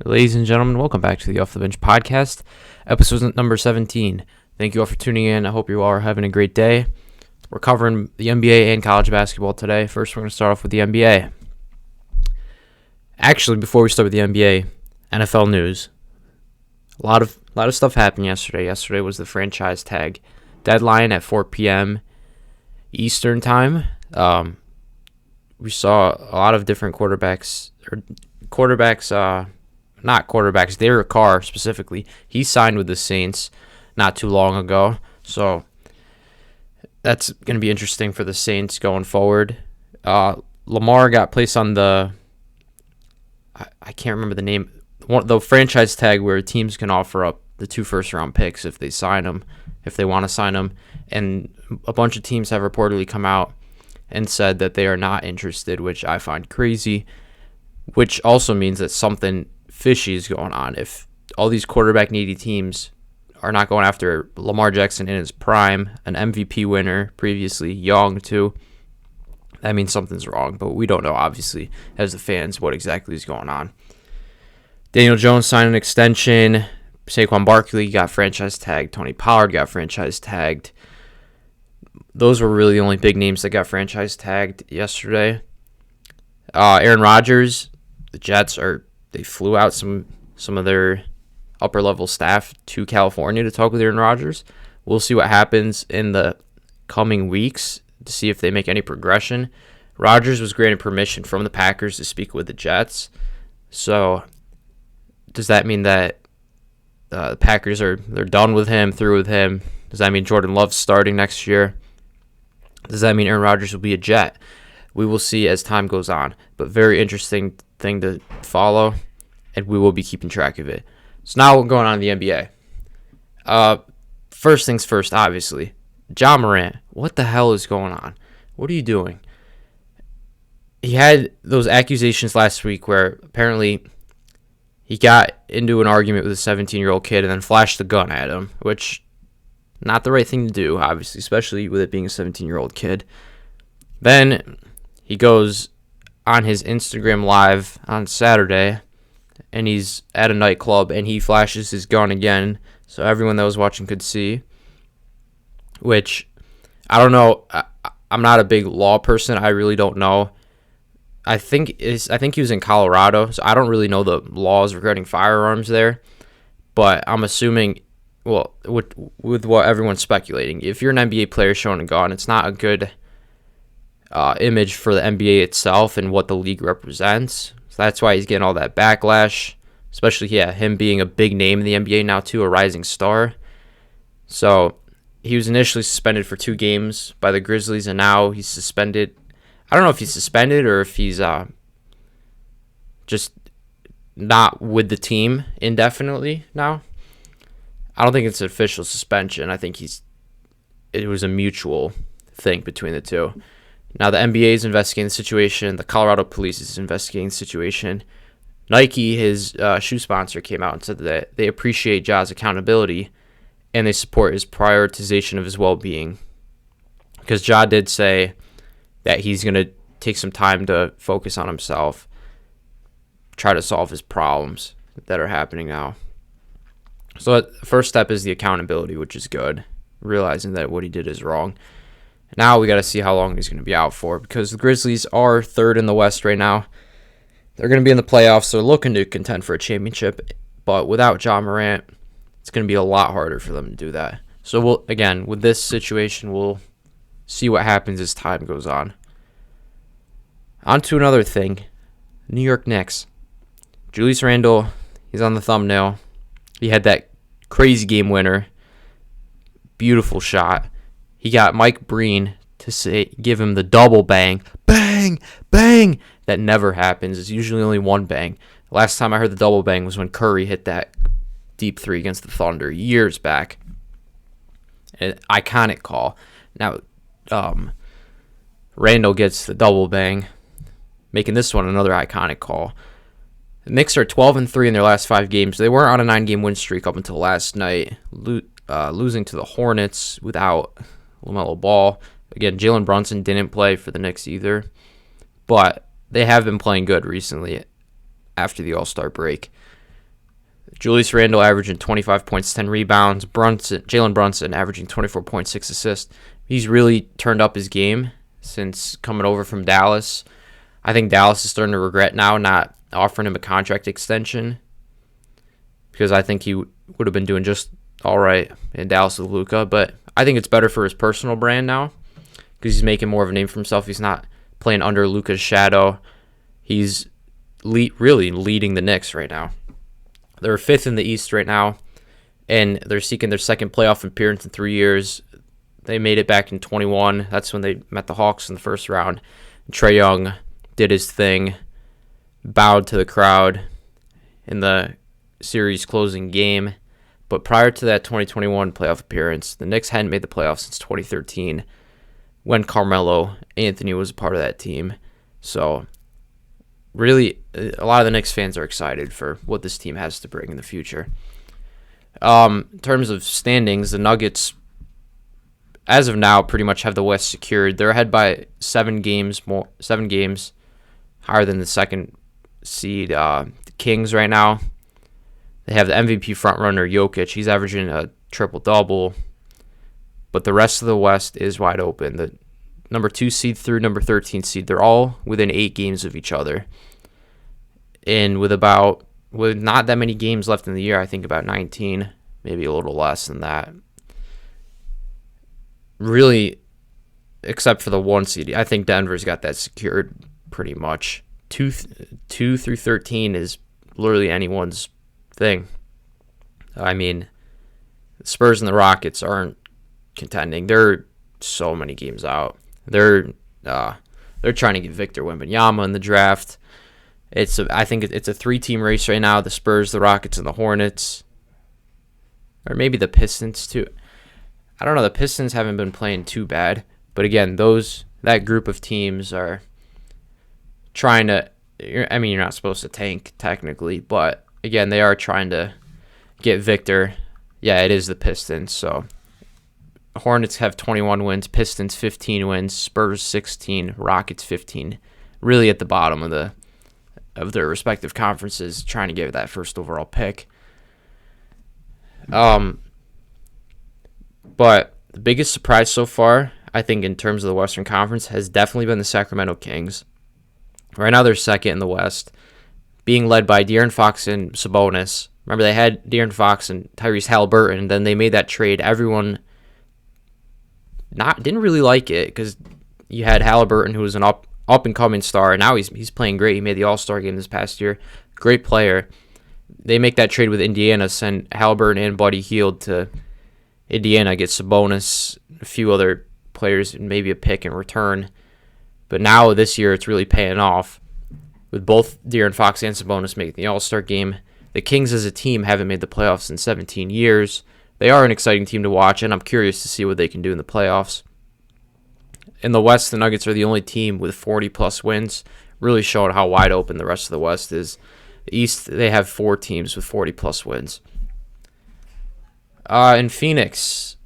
Ladies and gentlemen, welcome back to the Off the Bench podcast, episode number 17. Thank you all for tuning in. I hope you all are having a great day. We're covering the NBA and college basketball today. First, we're going to start off with the NBA. Actually, before we start with the NBA, NFL news. A lot of stuff happened yesterday. Yesterday was the franchise tag deadline at 4 p.m. Eastern time. We saw a lot of different Derek Carr specifically. He signed with the Saints not too long ago. So that's going to be interesting for the Saints going forward. Lamar got placed on the, I can't remember the name, the franchise tag where teams can offer up the 2 first-round picks if they sign them, if they want to sign them. And a bunch of teams have reportedly come out and said that they are not interested, which I find crazy, which also means that something fishy is going on. If all these quarterback-needy teams are not going after Lamar Jackson in his prime, an MVP winner previously, young too, that means something's wrong. But we don't know, obviously, as the fans, what exactly is going on. Daniel Jones signed an extension. Saquon Barkley got franchise tagged. Tony Pollard got franchise tagged. Those were really the only big names that got franchise tagged yesterday. Aaron Rodgers, the Jets they flew out some of their upper level staff to California to talk with Aaron Rodgers. We'll see what happens in the coming weeks to see if they make any progression. Rodgers was granted permission from the Packers to speak with the Jets. So does that mean that the Packers they're done with him, through with him? Does that mean Jordan Love's starting next year? Does that mean Aaron Rodgers will be a Jet? We will see as time goes on. But very interesting thing to follow, and we will be keeping track of it. So now we're going on to the NBA. First things first, obviously. Ja Morant, what the hell is going on? What are you doing? He had those accusations last week where apparently he got into an argument with a 17-year-old kid and then flashed the gun at him, which not the right thing to do, obviously, especially with it being a 17-year-old kid. Then he goes on his Instagram Live on Saturday, and he's at a nightclub, and he flashes his gun again, so everyone that was watching could see, which, I don't know, I'm not a big law person, I really don't know. I think he was in Colorado, so I don't really know the laws regarding firearms there, but I'm assuming, well, with what everyone's speculating, if you're an NBA player showing a gun, it's not a good image for the NBA itself and what the league represents. So that's why he's getting all that backlash, especially, him being a big name in the NBA now too, a rising star. So he was initially suspended for 2 games by the Grizzlies, and now he's suspended. I don't know if he's suspended or if he's just not with the team indefinitely now. I don't think it's an official suspension. I think it was a mutual thing between the two. Now the NBA is investigating the situation. The Colorado police is investigating the situation. Nike, his shoe sponsor, came out and said that they appreciate Ja's accountability and they support his prioritization of his well-being. Because Ja did say that he's going to take some time to focus on himself, try to solve his problems that are happening now. So the first step is the accountability, which is good, realizing that what he did is wrong. Now we got to see how long he's going to be out for, because the Grizzlies are 3rd in the West right now. They're going to be in the playoffs. They're looking to contend for a championship, but without Ja Morant, it's going to be a lot harder for them to do that. So with this situation, we'll see what happens as time goes on. On to another thing. New York Knicks. Julius Randle, he's on the thumbnail. He had that crazy game winner. Beautiful shot. He got Mike Breen to give him the double bang. Bang! Bang! That never happens. It's usually only one bang. Last time I heard the double bang was when Curry hit that deep 3 against the Thunder years back. An iconic call. Now, Randall gets the double bang, making this one another iconic call. The Knicks are 12-3 in their last 5 games. They were on a 9-game win streak up until last night, losing to the Hornets without LaMelo Ball. Again, Jalen Brunson didn't play for the Knicks either, but they have been playing good recently after the All-Star break. Julius Randle averaging 25 points, 10 rebounds. Jalen Brunson averaging 24.6 assists. He's really turned up his game since coming over from Dallas. I think Dallas is starting to regret now not offering him a contract extension, because I think he would have been doing just all right in Dallas with Luka. But I think it's better for his personal brand now, because he's making more of a name for himself. He's not playing under Luka's shadow. He's really leading the Knicks right now. They're fifth in the East right now, and they're seeking their second playoff appearance in 3 years. They made it back in 21. That's when they met the Hawks in the first round. Trae Young did his thing, bowed to the crowd in the series closing game. But prior to that 2021 playoff appearance, the Knicks hadn't made the playoffs since 2013, when Carmelo Anthony was a part of that team. So really, a lot of the Knicks fans are excited for what this team has to bring in the future. In terms of standings, the Nuggets, as of now, pretty much have the West secured. They're ahead by 7 games higher than the second seed, the Kings right now. They have the MVP frontrunner Jokic. He's averaging a triple-double. But the rest of the West is wide open. The number 2 seed through number 13 seed, they're all within 8 games of each other. And with not that many games left in the year, I think about 19, maybe a little less than that. Really, except for the 1 seed, I think Denver's got that secured pretty much. 2 through 13 is literally anyone's thing. I mean, the Spurs and the Rockets aren't contending. They're so many games out. They're trying to get Victor Wembanyama in the draft. I think it's a 3-team race right now: the Spurs, the Rockets, and the Hornets, or maybe the Pistons too. I don't know. The Pistons haven't been playing too bad, but again, that group of teams are trying to. I mean, you're not supposed to tank technically, but again, they are trying to get Victor. Yeah, it is the Pistons. So Hornets have 21 wins, Pistons 15 wins, Spurs 16, Rockets 15. Really at the bottom of their respective conferences, trying to get that first overall pick. But the biggest surprise so far, I think, in terms of the Western Conference, has definitely been the Sacramento Kings. Right now, they're second in the West, being led by De'Aaron Fox and Sabonis. Remember, they had De'Aaron Fox and Tyrese Halliburton, and then they made that trade. Everyone didn't really like it, because you had Halliburton, who was an up-and-coming star, and now he's playing great. He made the All-Star game this past year. Great player. They make that trade with Indiana, send Halliburton and Buddy Hield to Indiana, get Sabonis, a few other players, and maybe a pick in return. But now, this year, it's really paying off, with both De'Aaron Fox and Sabonis making the All-Star game. The Kings as a team haven't made the playoffs in 17 years. They are an exciting team to watch, and I'm curious to see what they can do in the playoffs. In the West, the Nuggets are the only team with 40-plus wins, really showing how wide open the rest of the West is. The East, they have 4 teams with 40-plus wins. In Phoenix,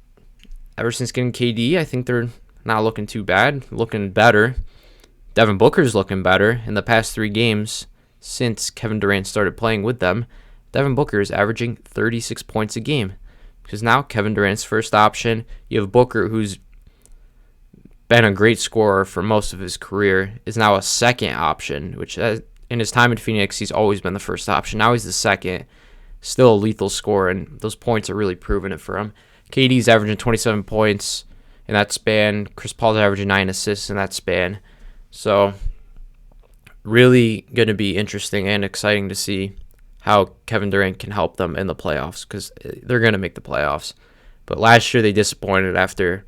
ever since getting KD, I think they're not looking too bad, looking better. Devin Booker's looking better. In the past 3 games since Kevin Durant started playing with them, Devin Booker is averaging 36 points a game, because now Kevin Durant's first option. You have Booker, who's been a great scorer for most of his career, is now a second option, which in his time in Phoenix, he's always been the first option. Now he's the second, still a lethal scorer, and those points are really proving it for him. KD's averaging 27 points in that span. Chris Paul's averaging 9 assists in that span. So really going to be interesting and exciting to see how Kevin Durant can help them in the playoffs, because they're going to make the playoffs. But last year they disappointed after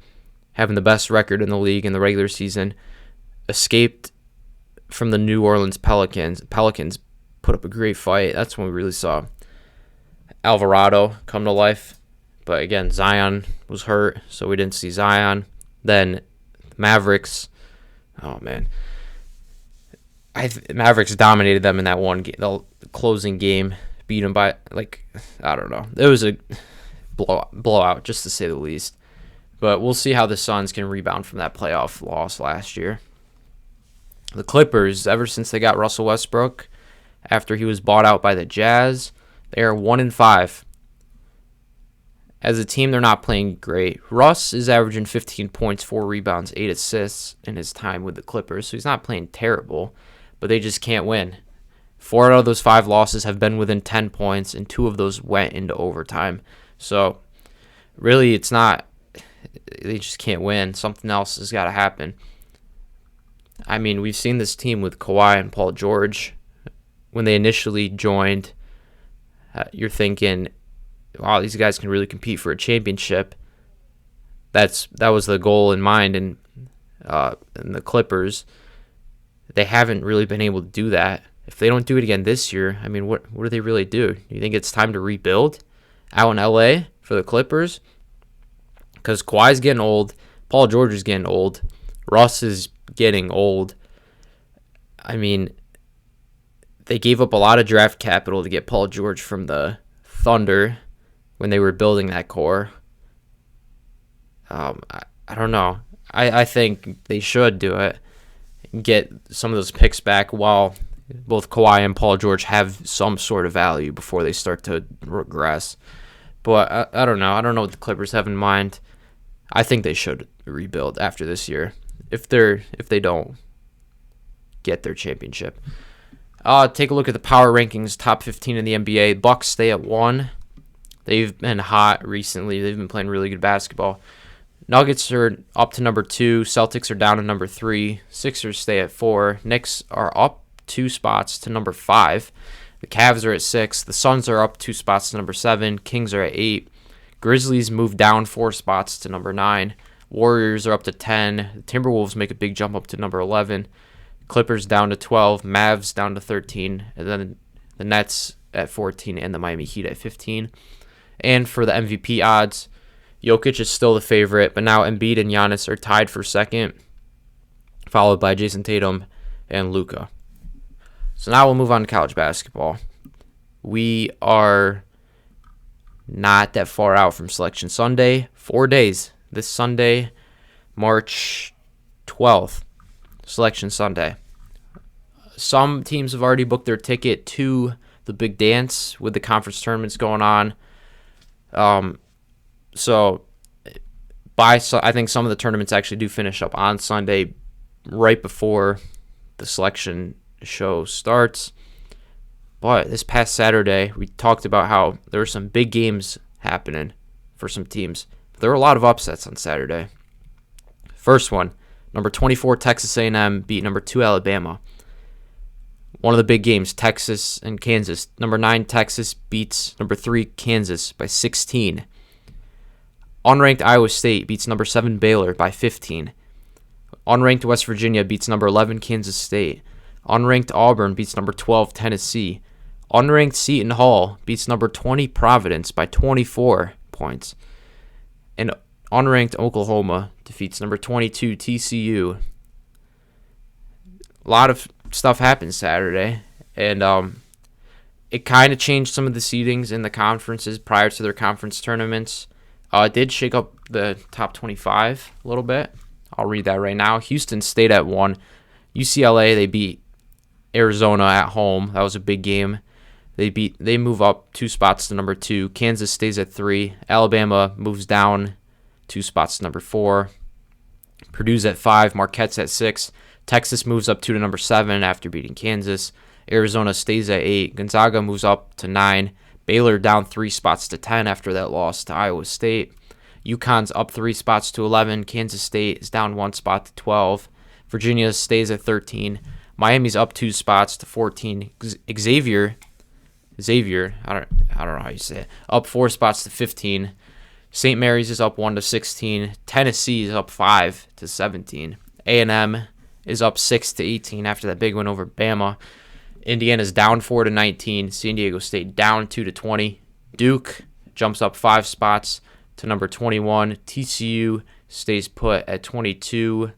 having the best record in the league in the regular season, escaped from the New Orleans Pelicans. Pelicans put up a great fight. That's when we really saw Alvarado come to life. But again, Zion was hurt, so we didn't see Zion. Then Mavericks, oh man. Mavericks dominated them in that one game, the closing game, beat them by, I don't know. It was a blowout, just to say the least. But we'll see how the Suns can rebound from that playoff loss last year. The Clippers, ever since they got Russell Westbrook, after he was bought out by the Jazz, They are 1-5. As a team, they're not playing great. Russ is averaging 15 points, 4 rebounds, 8 assists in his time with the Clippers, so he's not playing terrible, but they just can't win. 4 out of those 5 losses have been within 10 points, and 2 of those went into overtime. So, really, it's not... They just can't win. Something else has got to happen. I mean, we've seen this team with Kawhi and Paul George. When they initially joined, you're thinking, wow, these guys can really compete for a championship. That was the goal in mind, and the Clippers, they haven't really been able to do that. If they don't do it again this year, I mean, what do they really do? You think it's time to rebuild out in LA for the Clippers? Because Kawhi's getting old, Paul George is getting old, Russ is getting old. I mean, they gave up a lot of draft capital to get Paul George from the Thunder when they were building that core. I don't know. I think they should do it and get some of those picks back while both Kawhi and Paul George have some sort of value before they start to regress. But I don't know. I don't know what the Clippers have in mind. I think they should rebuild after this year if they don't get their championship. Take a look at the power rankings, top 15 in the NBA. Bucks stay at 1. They've been hot recently. They've been playing really good basketball. Nuggets are up to number 2. Celtics are down to number 3. Sixers stay at 4. Knicks are up 2 spots to number 5. The Cavs are at 6. The Suns are up 2 spots to number 7. Kings are at 8. Grizzlies move down 4 spots to number 9. Warriors are up to 10. The Timberwolves make a big jump up to number 11. Clippers down to 12. Mavs down to 13. And then the Nets at 14 and the Miami Heat at 15. And for the MVP odds, Jokic is still the favorite, but now Embiid and Giannis are tied for second, followed by Jason Tatum and Luka. So now we'll move on to college basketball. We are not that far out from Selection Sunday. 4 days. This Sunday, March 12th, Selection Sunday. Some teams have already booked their ticket to the big dance with the conference tournaments going on. So I think some of the tournaments actually do finish up on Sunday right before the selection show starts. But this past Saturday, we talked about how there were some big games happening for some teams. There were a lot of upsets on Saturday. First one, number 24 Texas A&M beat number 2 Alabama. One of the big games, Texas and Kansas. Number 9 Texas beats number 3 Kansas by 16. Unranked Iowa State beats number 7 Baylor by 15. Unranked West Virginia beats number 11 Kansas State. Unranked Auburn beats number 12 Tennessee. Unranked Seton Hall beats number 20 Providence by 24 points. And unranked Oklahoma defeats number 22 TCU. A lot of stuff happened Saturday, and it kind of changed some of the seedings in the conferences prior to their conference tournaments. It did shake up the top 25 a little bit. I'll read that right now. Houston stayed at 1. UCLA, they beat Arizona at home. That was a big game. They move up 2 spots to number 2. Kansas stays at 3. Alabama moves down 2 spots to number 4. Purdue's at 5. Marquette's at 6. Texas moves up 2 to number 7 after beating Kansas. Arizona stays at 8. Gonzaga moves up to 9. Baylor down 3 spots to 10 after that loss to Iowa State. UConn's up 3 spots to 11. Kansas State is down 1 spot to 12. Virginia stays at 13. Miami's up 2 spots to 14. Xavier, I don't know how you say it, up 4 spots to 15. St. Mary's is up 1 to 16. Tennessee is up 5 to 17. A&M is up 6 to 18 after that big win over Bama. Indiana's down 4 to 19. San Diego State down 2 to 20. Duke jumps up 5 spots to number 21. TCU stays put at 22.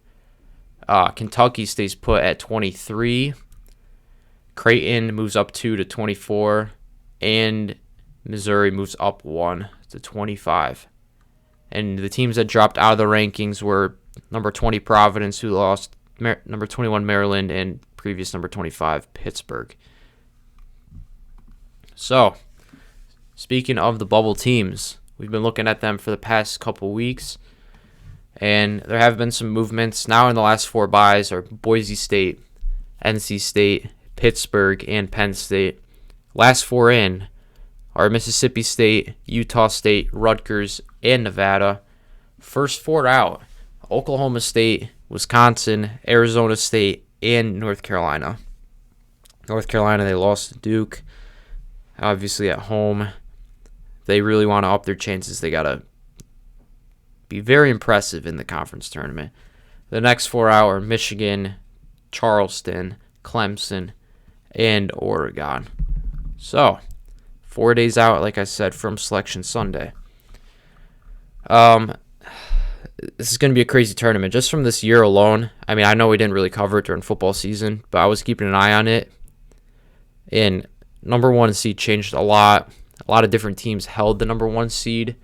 Kentucky stays put at 23. Creighton moves up 2 to 24. And Missouri moves up 1 to 25. And the teams that dropped out of the rankings were number 20 Providence, who lost, number 21 Maryland, and previous number 25 Pittsburgh. So, Speaking of the bubble teams, we've been looking at them for the past couple weeks, and there have been some movements. Now in the last 4 byes are Boise State, NC State, Pittsburgh, and Penn State. Last 4 in are Mississippi State, Utah State, Rutgers, and Nevada. First 4 out, Oklahoma State, Wisconsin, Arizona State, and North Carolina. North Carolina, they lost to Duke, obviously at home. They really want to up their chances. They got to be very impressive in the conference tournament. The next 4 out are Michigan, Charleston, Clemson, and Oregon. So, 4 days out, like I said, from Selection Sunday. This is going to be a crazy tournament. Just from this year alone, I mean, I know we didn't really cover it during football season, but I was keeping an eye on it. And number 1 seed changed a lot. A lot of different teams held the number 1 seed.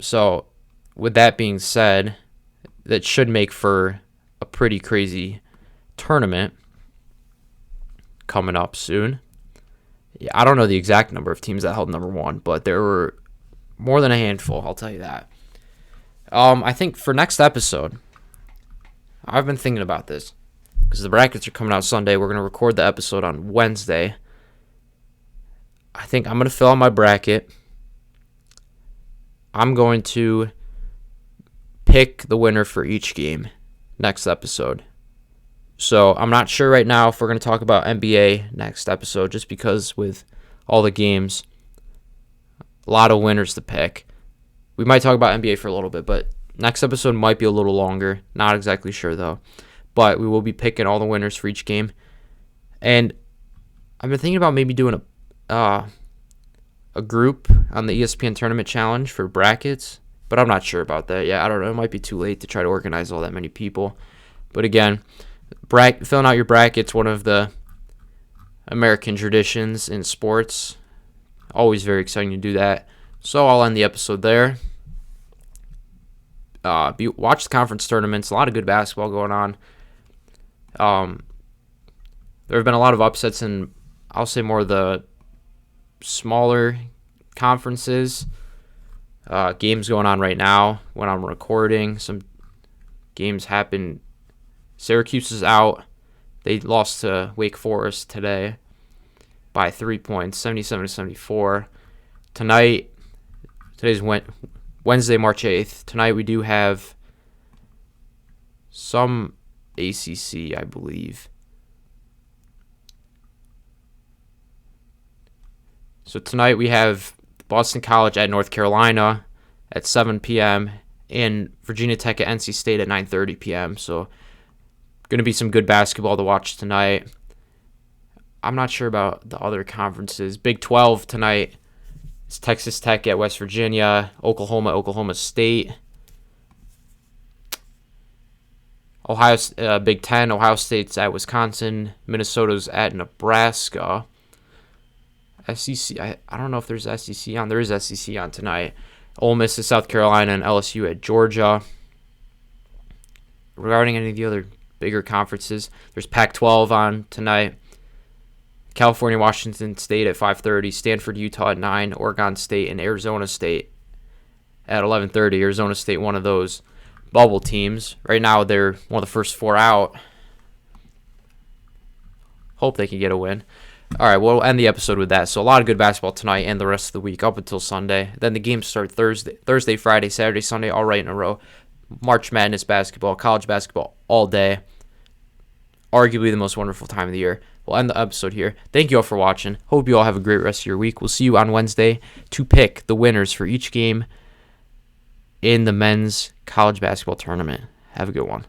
So, with that being said, that should make for a pretty crazy tournament coming up soon. Yeah, I don't know the exact number of teams that held number 1, but there were more than a handful, I'll tell you that. I think for next episode, I've been thinking about this because the brackets are coming out Sunday. We're going to record the episode on Wednesday. I think I'm going to fill out my bracket. I'm going to pick the winner for each game next episode. So I'm not sure right now if we're going to talk about NBA next episode, just because with all the games, a lot of winners to pick. We might talk about NBA for a little bit, but next episode might be a little longer. Not exactly sure, though. But we will be picking all the winners for each game. And I've been thinking about maybe doing a group on the ESPN Tournament Challenge for brackets, but I'm not sure about that. Yeah, I don't know. It might be too late to try to organize all that many people. But again, filling out your brackets, one of the American traditions in sports. Always very exciting to do that. So I'll end the episode there. Watch the conference tournaments. A lot of good basketball going on. There have been a lot of upsets in, I'll say, more of the smaller conferences. Games going on right now when I'm recording. Some games happen. Syracuse is out. They lost to Wake Forest today by 3 points, 77-74. Today's Wednesday, March 8th. Tonight we do have some ACC, I believe. So tonight we have Boston College at North Carolina at 7 p.m. and Virginia Tech at NC State at 9:30 p.m. So going to be some good basketball to watch tonight. I'm not sure about the other conferences. Big 12 tonight. It's Texas Tech at West Virginia, Oklahoma State. Big 10, Ohio State's at Wisconsin, Minnesota's at Nebraska. SEC, I don't know if there's SEC on. There is SEC on tonight. Ole Miss at South Carolina and LSU at Georgia. Regarding any of the other bigger conferences, there's Pac-12 on tonight. California, Washington State at 5:30, Stanford, Utah at 9, Oregon State and Arizona State at 11:30. Arizona State, one of those bubble teams. Right now, they're one of the first 4 out. Hope they can get a win. All right, we'll end the episode with that. So a lot of good basketball tonight and the rest of the week up until Sunday. Then the games start Thursday, Friday, Saturday, Sunday, all right in a row. March Madness basketball, college basketball all day. Arguably the most wonderful time of the year. We'll end the episode here. Thank you all for watching. Hope you all have a great rest of your week. We'll see you on Wednesday to pick the winners for each game in the men's college basketball tournament. Have a good one.